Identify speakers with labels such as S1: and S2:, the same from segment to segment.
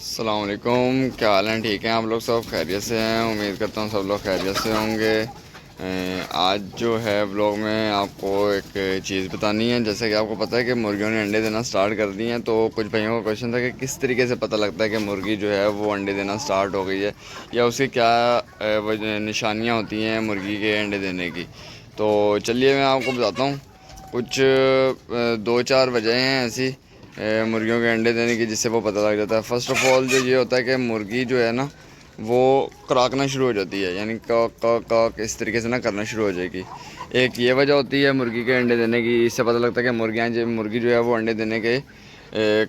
S1: अस्सलाम वालेकुम, क्या हाल है? ठीक है आप लोग? सब खैरियत से हैं? उम्मीद करता हूँ सब लोग खैरियत से होंगे। आज जो है व्लॉग में आपको एक चीज़ बतानी है। जैसे कि आपको पता है कि मुर्गियों ने अंडे देना स्टार्ट कर दिए हैं, तो कुछ भाइयों का क्वेश्चन था कि किस तरीके से पता लगता है कि मुर्गी जो है वो अंडे देना स्टार्ट हो गई है, या उसकी क्या निशानियाँ होती हैं मुर्गी के अंडे देने की। तो चलिए मैं आपको बताता हूँ। कुछ दो चार वजह हैं ऐसी मुर्गियों के अंडे देने की जिससे वो पता लग जाता है। फ़र्स्ट ऑफ़ ऑल जो ये होता है कि मुर्गी जो है ना वो कराकना शुरू हो जाती है, यानी क इस तरीके से ना करना शुरू हो जाएगी। एक ये वजह होती है मुर्गी के अंडे देने की, इससे पता लगता है कि मुर्गी जो है वो अंडे देने के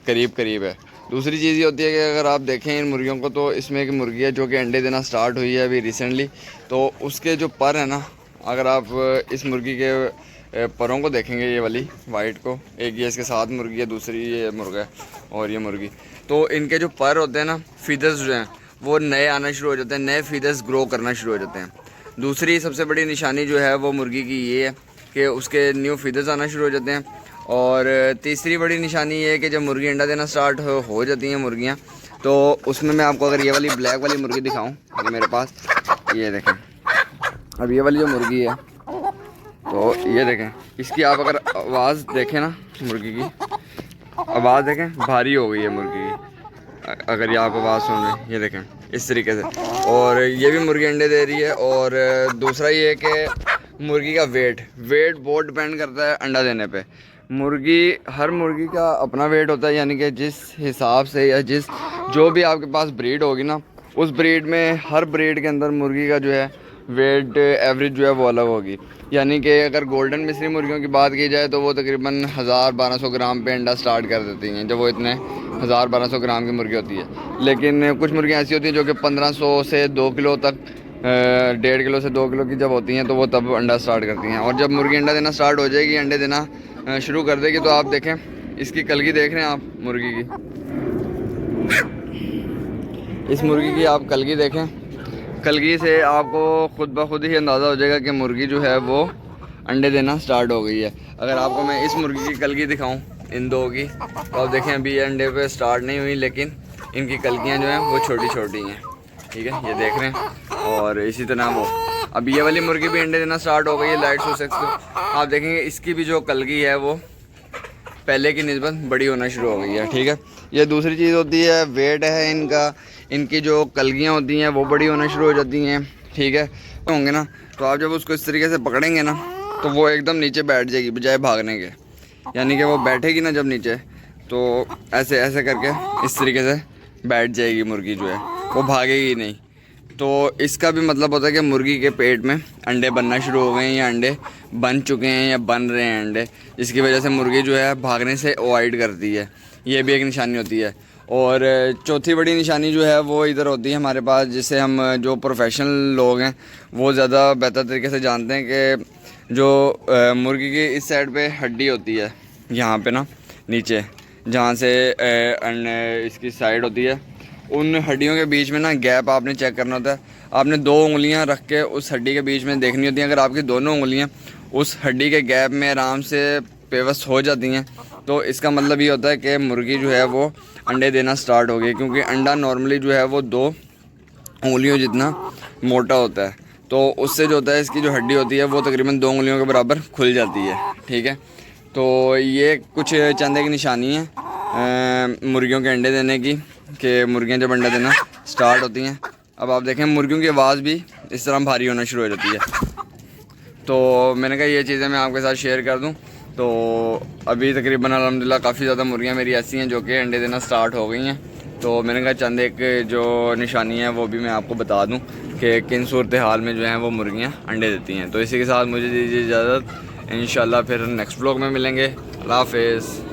S1: करीब करीब है। दूसरी चीज़ ये होती है कि अगर आप देखें इन मुर्गियों को, तो इसमें एक मुर्गी है जो कि अंडे देना स्टार्ट हुई है अभी रिसेंटली, तो उसके जो पर है ना, अगर आप इस मुर्गी के परों को देखेंगे, ये वाली वाइट को, एक ये इसके साथ मुर्गी है, दूसरी ये मुर्गा है और ये मुर्गी, तो इनके जो पर होते हैं ना, फीदर्स जो हैं वो नए आना शुरू हो जाते हैं, नए फीदर्स ग्रो करना शुरू हो जाते हैं। दूसरी सबसे बड़ी निशानी जो है वो मुर्गी की ये है कि उसके न्यू फीदर्स आना शुरू हो जाते हैं। और तीसरी बड़ी निशानी ये है कि जब मुर्गी अंडा देना स्टार्ट हो जाती हैं मुर्गियाँ, तो उसमें मैं आपको अगर ये वाली ब्लैक वाली मुर्गी दिखाऊँ, ये मेरे पास, ये देखें, अब ये वाली जो मुर्गी है, तो ये देखें, इसकी आप अगर आवाज़ देखें ना, मुर्गी की आवाज़ देखें, भारी हो गई है मुर्गी की। अगर ये आप आवाज़ सुन रहे हैं, ये देखें इस तरीके से। और ये भी मुर्गी अंडे दे रही है। और दूसरा ये है कि मुर्गी का वेट बहुत डिपेंड करता है अंडा देने पे। हर मुर्गी का अपना वेट होता है, यानी कि जिस हिसाब से या जो भी आपके पास ब्रीड होगी ना, उस ब्रीड में, हर ब्रीड के अंदर मुर्गी का जो है वेट एवरेज जो है वो अलग होगी। यानी कि अगर गोल्डन मिस्री मुर्गियों की बात की जाए तो वो तकरीबन 1000-1200 ग्राम पे अंडा स्टार्ट कर देती हैं, जब वो इतने 1000-1200 ग्राम की मुर्गी होती है। लेकिन कुछ मुर्गियाँ ऐसी होती हैं जो कि 1500 से 2 किलो तक, 1.5 किलो से 2 किलो की जब होती हैं, तो वो तब अंडा स्टार्ट करती हैं। और जब मुर्गी अंडा देना स्टार्ट हो जाएगी, अंडे देना शुरू कर देगी, तो आप देखें, इसकी कलगी देख रहे हैं आप मुर्गी की, इस मुर्गी की आप कलगी देखें। कलगी से आपको खुद ब खुद ही अंदाज़ा हो जाएगा कि मुर्गी जो है वो अंडे देना स्टार्ट हो गई है। अगर आपको मैं इस मुर्गी की कलगी दिखाऊं, इन दो की, तो आप देखें अभी ये अंडे पे स्टार्ट नहीं हुई, लेकिन इनकी कलगियां जो हैं वो छोटी छोटी हैं, ठीक है, ये देख रहे हैं। और इसी तरह वो अब ये वाली मुर्गी भी अंडे देना स्टार्ट हो गई है, लाइट सुसेक्स। आप देखेंगे इसकी भी जो कलगी है वो पहले की निस्बत बड़ी होना शुरू हो गई है, ठीक है। ये दूसरी चीज़ होती है, वेट है इनका, इनकी जो कलगियाँ होती हैं वो बड़ी होना शुरू हो जाती हैं, ठीक है, होंगे ना। तो आप जब उसको इस तरीके से पकड़ेंगे ना, तो वो एकदम नीचे बैठ जाएगी बजाय भागने के, यानी कि वो बैठेगी ना जब नीचे, तो ऐसे ऐसे करके इस तरीके से बैठ जाएगी मुर्गी जो है, वो भागेगी नहीं। तो इसका भी मतलब होता है कि मुर्गी के पेट में अंडे बनना शुरू हो गए हैं, या अंडे बन चुके हैं, या बन रहे हैं अंडे, जिसकी वजह से मुर्गी जो है भागने से अवॉइड करती है। ये भी एक निशानी होती है। और चौथी बड़ी निशानी जो है वो इधर होती है हमारे पास, जिसे हम, जो प्रोफेशनल लोग हैं वो ज़्यादा बेहतर तरीके से जानते हैं, कि जो मुर्गी की इस साइड पे हड्डी होती है, यहाँ पे ना नीचे, जहाँ से इसकी साइड होती है, उन हड्डियों के बीच में ना गैप आपने चेक करना होता है। आपने 2 उंगलियां रख के उस हड्डी के बीच में देखनी होती हैं। अगर आपकी दोनों उंगलियां उस हड्डी के गैप में आराम से पेवस्त हो जाती हैं, तो इसका मतलब ये होता है कि मुर्गी जो है वो अंडे देना स्टार्ट हो गई। क्योंकि अंडा नॉर्मली जो है वो 2 उंगलियों जितना मोटा होता है, तो उससे जो होता है, इसकी जो हड्डी होती है वो तकरीबन 2 उंगलियों के बराबर खुल जाती है, ठीक है। तो ये कुछ चंद एक निशानी है मुर्गियों के अंडे देने की, कि मुर्गियाँ जब अंडा देना स्टार्ट होती हैं। अब आप देखें मुर्गियों की आवाज़ भी इस तरह भारी होना शुरू हो जाती है। तो मैंने कहा ये चीज़ें मैं आपके साथ शेयर कर दूं। तो अभी तकरीबन अल्हम्दुलिल्लाह काफ़ी ज़्यादा मुर्गियाँ मेरी ऐसी हैं जो कि अंडे देना स्टार्ट हो गई हैं। तो मैंने कहा चंद एक जो निशानी है वो भी मैं आपको बता दूं कि किन सूरत हाल में जो हैं वो मुर्गियाँ अंडे देती हैं। तो इसी के साथ मुझे दीजिए इजाज़त, इंशाल्लाह फिर नेक्स्ट व्लॉग में मिलेंगे। अल्लाह हाफ़िज़।